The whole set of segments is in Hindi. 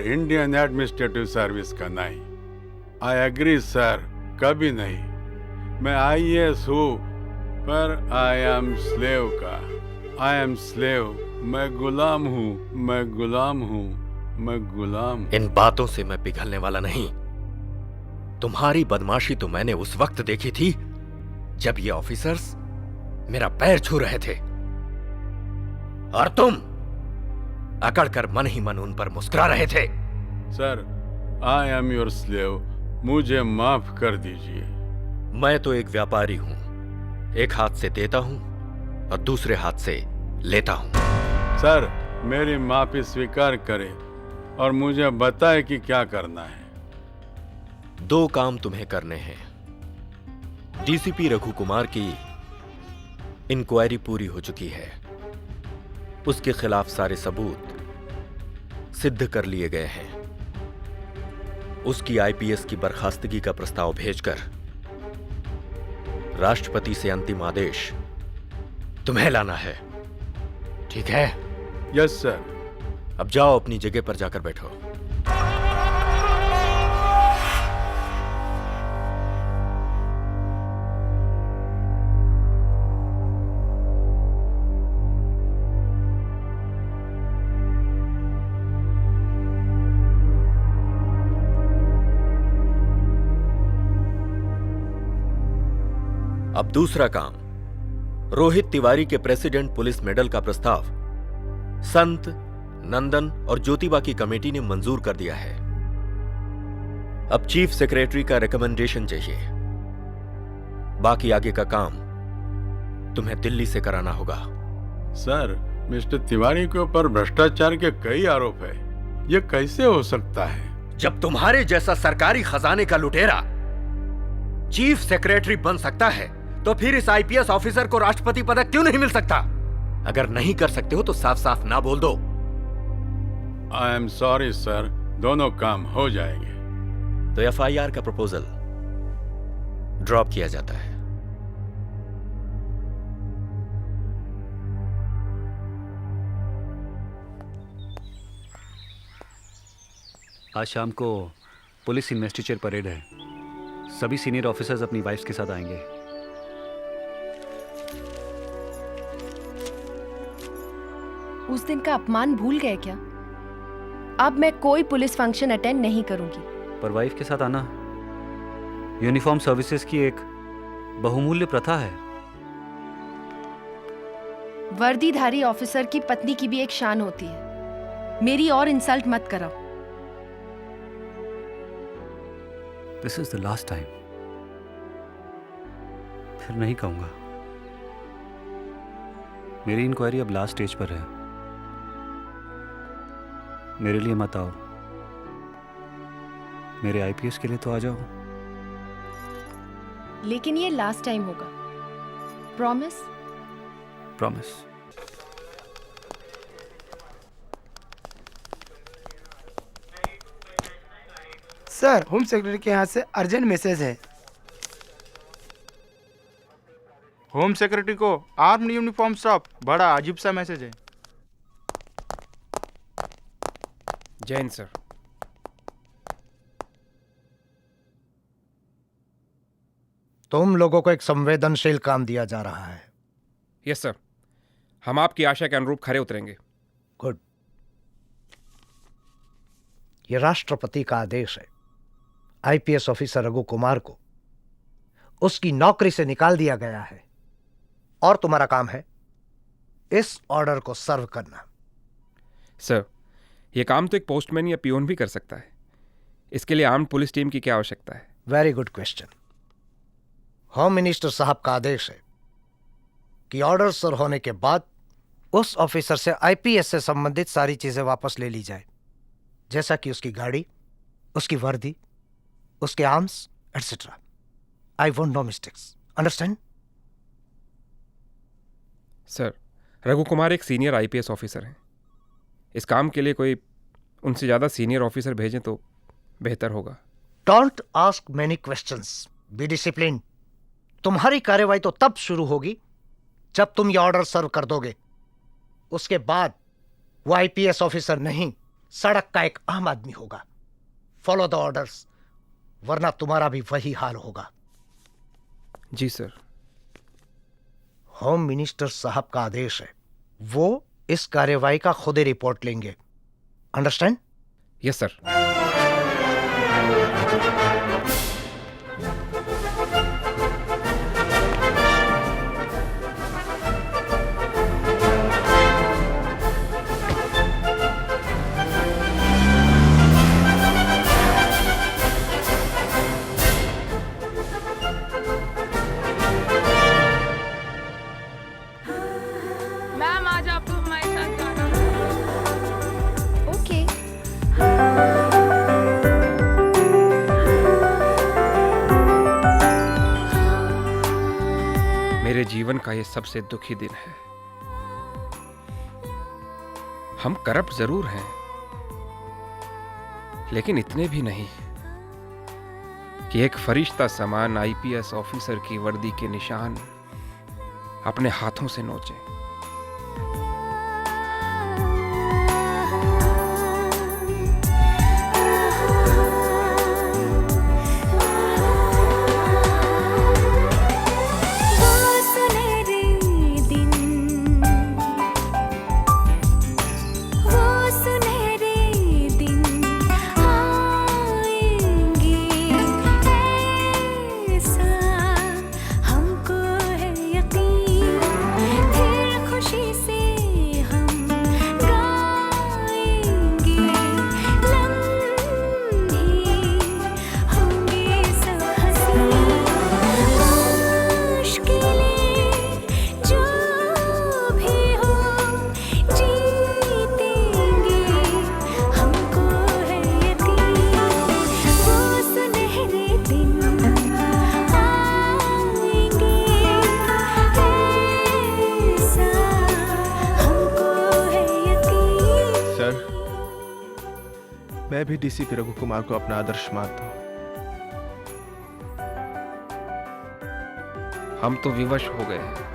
इंडियन एडमिनिस्ट्रेटिव सर्विस का नहीं। आई एग्री सर, कभी नहीं। मैं आईएएस हूँ, पर आई एम स्लेव का। आई एम स्लेव, मैं गुलाम हूँ, मैं गुलाम हूँ, मैं गुलाम। इन बातों से मैं पिघलने वाला नहीं। तुम्हारी बदमाशी तो मैंने उस वक्त देखी थी जब ये ऑफिसर्स मेरा पैर छू रहे थे, और तुम अकड़कर मन ही मन उन पर मुस्कुरा रहे थे। Sir, I am your slave, मुझे माफ कर दीजिए। मैं तो एक व्यापारी हूं, एक हाथ से देता हूं और दूसरे हाथ से लेता हूं। सर, मेरी माफी स्वीकार करें और मुझे बताएं कि क्या करना है। 2 काम तुम्हें करने हैं। डीसीपी रघु कुमार की इंक्वायरी पूरी हो चुकी है, उसके खिलाफ सारे सबूत सिद्ध कर लिए गए हैं। उसकी आईपीएस की बर्खास्तगी का प्रस्ताव भेजकर राष्ट्रपति से अंतिम आदेश तुम्हें लाना है, ठीक है? Yes sir. अब जाओ, अपनी जगह पर जाकर बैठो। अब दूसरा काम, रोहित तिवारी के प्रेसिडेंट पुलिस मेडल का प्रस्ताव संत, नंदन और ज्योतिबा की कमेटी ने मंजूर कर दिया है। अब चीफ सेक्रेटरी का रिकमेंडेशन चाहिए। बाकी आगे का काम तुम्हें दिल्ली से कराना होगा। सर, मिस्टर तिवारी के ऊपर भ्रष्टाचार के कई आरोप है, ये कैसे हो सकता है? जब तुम्हारे जैसा सरकारी खजाने का लुटेरा चीफ सेक्रेटरी बन सकता है, तो फिर इस आईपीएस ऑफिसर को राष्ट्रपति पदक क्यों नहीं मिल सकता? अगर नहीं कर सकते हो तो साफ साफ ना बोल दो। आई एम सॉरी सर, दोनों काम हो जाएंगे। तो एफआईआर का प्रपोजल ड्रॉप किया जाता है। आज शाम को पुलिस इन्वेस्टिचर परेड है। सभी सीनियर ऑफिसर्स अपनी वाइफ्स के साथ आएंगे। उस दिन का अपमान भूल गए क्या? अब मैं कोई पुलिस फंक्शन अटेंड नहीं करूंगी। पर वाइफ के साथ आना यूनिफॉर्म सर्विसेज की एक बहुमूल्य प्रथा है। वर्दीधारी ऑफिसर की पत्नी की भी एक शान होती है। मेरी और इंसल्ट मत कराओ। This is the last time. फिर नहीं कहूंगा। मेरी इंक्वायरी अब लास्ट स्टेज पर है। मेरे लिए मत आओ, मेरे आईपीएस के लिए तो आ जाओ। लेकिन ये लास्ट टाइम होगा। Promise? Promise. Sir, home secretary के यहाँ से अर्जेंट मैसेज है। होम सेक्रेटरी को आर्म्ड यूनिफॉर्म स्टाफ, बड़ा अजीब सा मैसेज है। जैन सर। तुम लोगों को एक संवेदनशील काम दिया जा रहा है। यस सर, हम आपकी आशा के अनुरूप खरे उतरेंगे। गुड। ये राष्ट्रपति का आदेश है। आईपीएस ऑफिसर रघु कुमार को उसकी नौकरी से निकाल दिया गया है और तुम्हारा काम है इस ऑर्डर को सर्व करना। सर, यह काम तो एक पोस्टमैन या पियोन भी कर सकता है। इसके लिए आर्म्ड पुलिस टीम की क्या आवश्यकता है? Very good question. Home minister साहब का आदेश है कि ऑर्डर सर्व होने के बाद उस ऑफिसर से आईपीएस से संबंधित सारी चीजें वापस ले ली जाए, जैसा कि उसकी गाड़ी, उसकी वर्दी, उसके arms etcetera. I won't know mistakes. Understand? Sir, Raghu Kumar एक सीनियर आईपीएस ऑफिसर हैं। इस काम के लिए कोई उनसे ज्यादा सीनियर ऑफिसर भेजें तो बेहतर होगा। Don't ask many questions, be discipline. तुम्हारी कार्रवाई तो तब शुरू होगी जब तुम ये ऑर्डर सर्व कर दोगे। उसके बाद वो आईपीएस ऑफिसर नहीं, सड़क का एक आम आदमी होगा। फॉलो द ऑर्डर्स, वरना तुम्हारा भी वही हाल होगा। जी सर। होम मिनिस्टर साहब का आदेश है, वो इस कार्यवाही का खुद ही रिपोर्ट लेंगे। अंडरस्टैंड? Yes sir. मैम आज आपको हमारे साथ जाना है। ओके। मेरे जीवन का ये सबसे दुखी दिन है। हम करप्ट जरूर हैं, लेकिन इतने भी नहीं कि एक फरिश्ता समान आईपीएस ऑफिसर की वर्दी के निशान अपने हाथों से नोचें। मैं भी डीसीपी रघु कुमार को अपना आदर्श मानता हूँ। हम तो विवश हो गए हैं।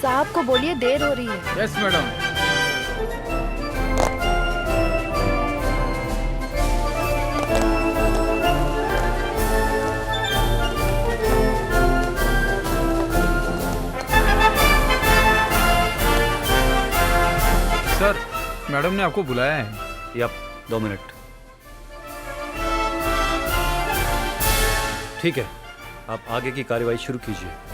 साहब को बोलिए देर हो रही है। Yes madam. सर, मैडम ने आपको बुलाया है। Yup, 2 minute. ठीक है, आप आगे की कार्रवाई शुरू कीजिए।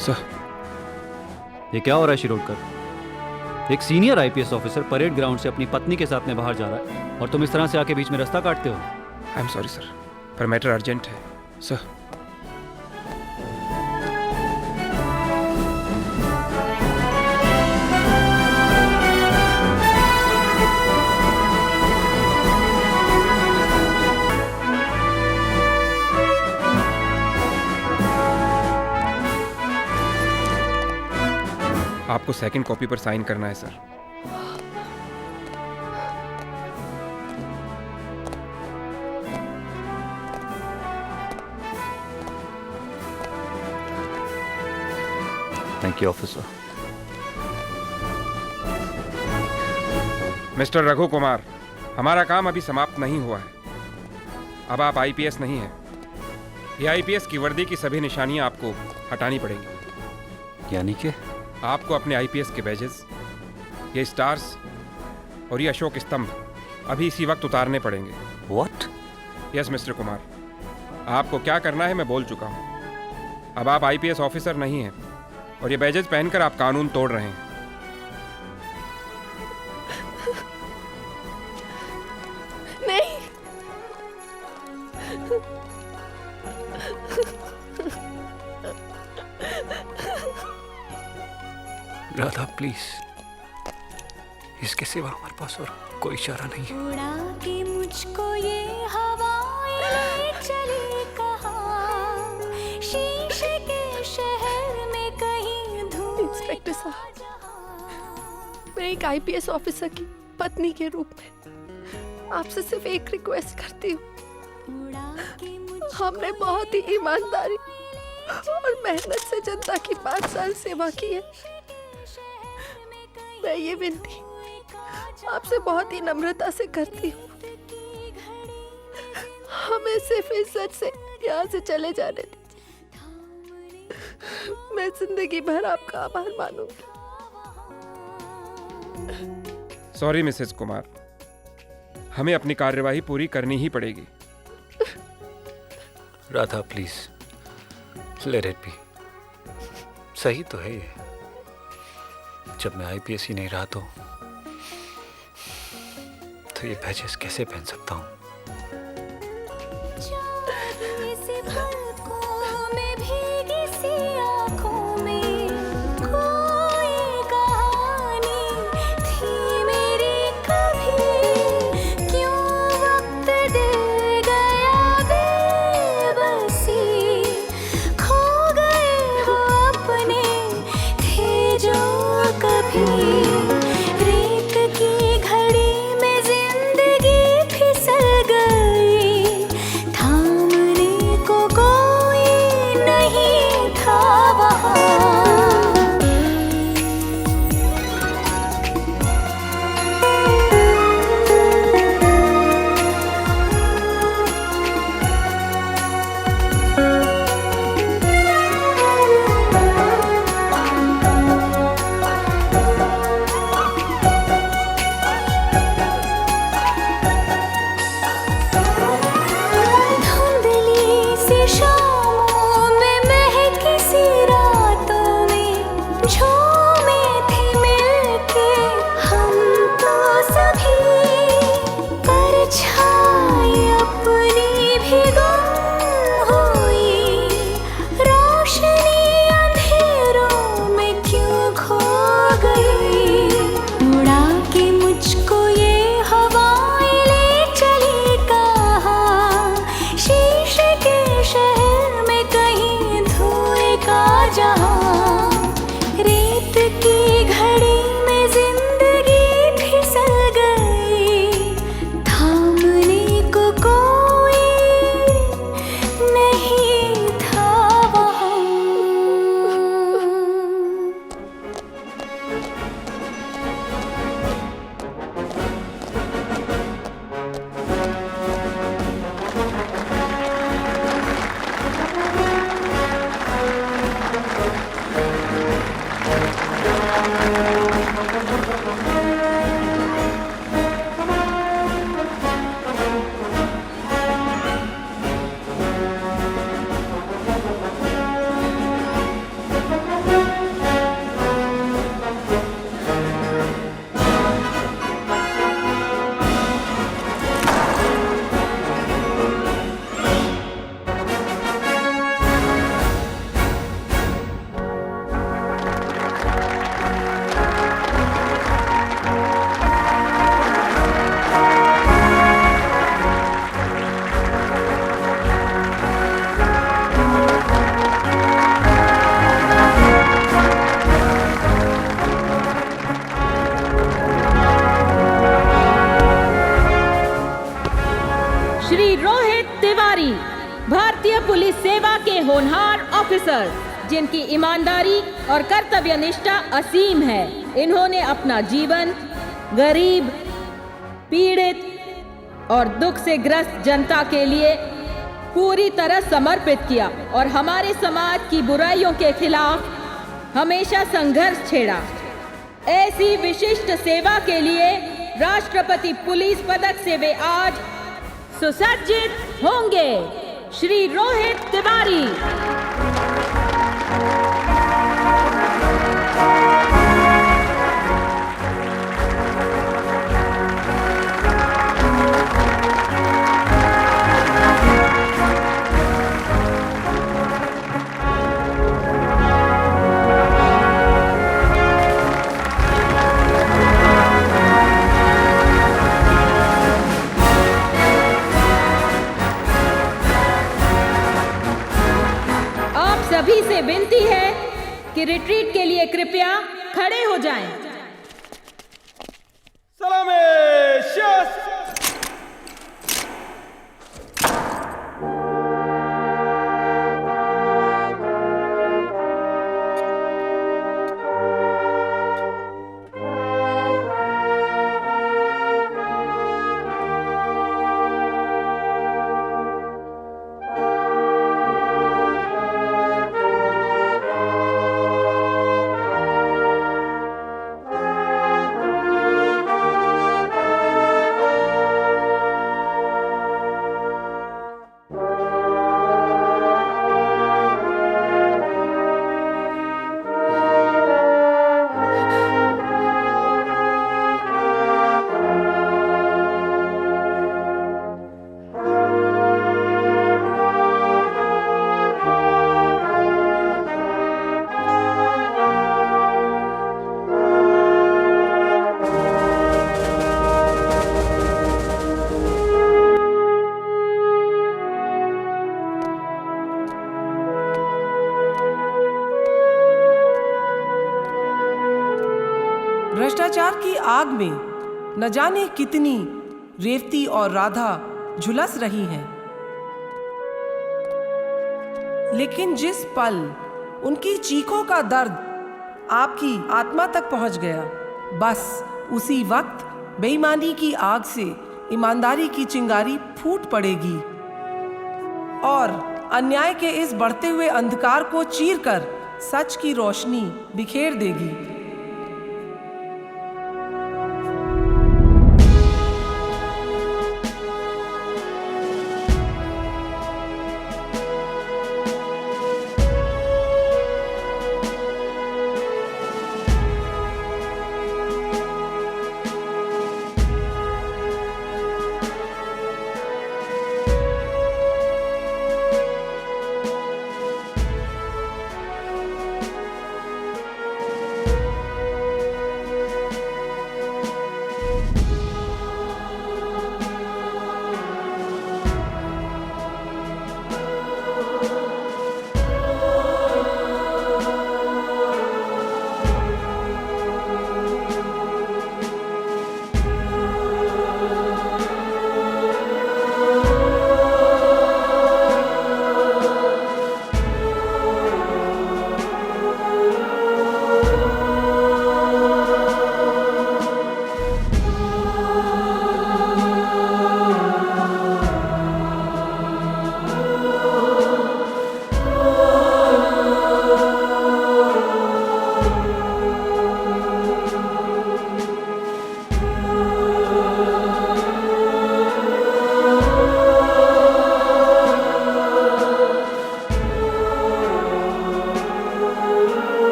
सर, ये क्या हो रहा है शिरोडकर? एक senior IPS officer parade ground से अपनी पत्नी के साथ में बाहर जा रहा है और तुम इस तरह से आके बीच में रास्ता काटते हो। आई एम सॉरी सर, पर मैटर अर्जेंट है सर। आपको सेकंड कॉपी पर साइन करना है sir. Thank you officer. Mister Raghu Kumar, हमारा काम अभी समाप्त नहीं हुआ है। अब आप आईपीएस नहीं हैं। ये आईपीएस की वर्दी की सभी निशानियां आपको हटानी पड़ेंगी। यानी कि आपको अपने आईपीएस के बैजेस, ये स्टार्स और ये अशोक स्तंभ अभी इसी वक्त उतारने पड़ेंगे। व्हाट? यस मिस्टर कुमार, आपको क्या करना है मैं बोल चुका हूँ। अब आप आईपीएस ऑफिसर नहीं हैं और ये बैजेस पहनकर आप कानून तोड़ रहे हैं। नहीं, राधा प्लीज, इसके सिवा हमारे पास और कोई चारा नहीं है। उड़ा के मुझको ये हवाएं ले चली कहाँ, शीशे के शहर में कहीं धूल। इंस्पेक्टर साहब, मैं एक आईपीएस ऑफिसर की पत्नी के रूप में आपसे सिर्फ एक रिक्वेस्ट करती हूँ। हमने बहुत ही ईमानदारी और मेहनत से जनता की 5 साल सेवा की है। मैं ये विनती आपसे बहुत ही नम्रता से करती हूँ, हमें सिर्फ इज्जत से यहाँ से चले जाने दीजिए। मैं जिंदगी भर आपका आभार मानूंगी। सॉरी मिसेस कुमार, हमें अपनी कार्यवाही पूरी करनी ही पड़ेगी। Radha please, let it be. सही तो है ये, जब मैं आईपीएस ही नहीं रहा तो ये बैजेस कैसे पहन सकता हूँ? रेत की घड़ी में जिंदगी फिसल श्री रोहित तिवारी, भारतीय पुलिस सेवा के होनहार ऑफिसर जिनकी ईमानदारी और कर्तव्य निष्ठा असीम है। इन्होंने अपना जीवन गरीब, पीड़ित और दुख से ग्रस्त जनता के लिए पूरी तरह समर्पित किया और हमारे समाज की बुराइयों के खिलाफ हमेशा संघर्ष छेड़ा। ऐसी विशिष्ट सेवा के लिए राष्ट्रपति पुलिस पदक से वे आज सुसज्जित होंगे। श्री रोहित तिवारी। सभी से विनती है कि रिट्रीट के लिए कृपया खड़े हो जाएं। भ्रष्टाचार की आग में न जाने कितनी रेवती और राधा झुलस रही हैं, लेकिन जिस पल उनकी चीखों का दर्द आपकी आत्मा तक पहुंच गया, बस उसी वक्त बेईमानी की आग से ईमानदारी की चिंगारी फूट पड़ेगी और अन्याय के इस बढ़ते हुए अंधकार को चीरकर सच की रोशनी बिखेर देगी।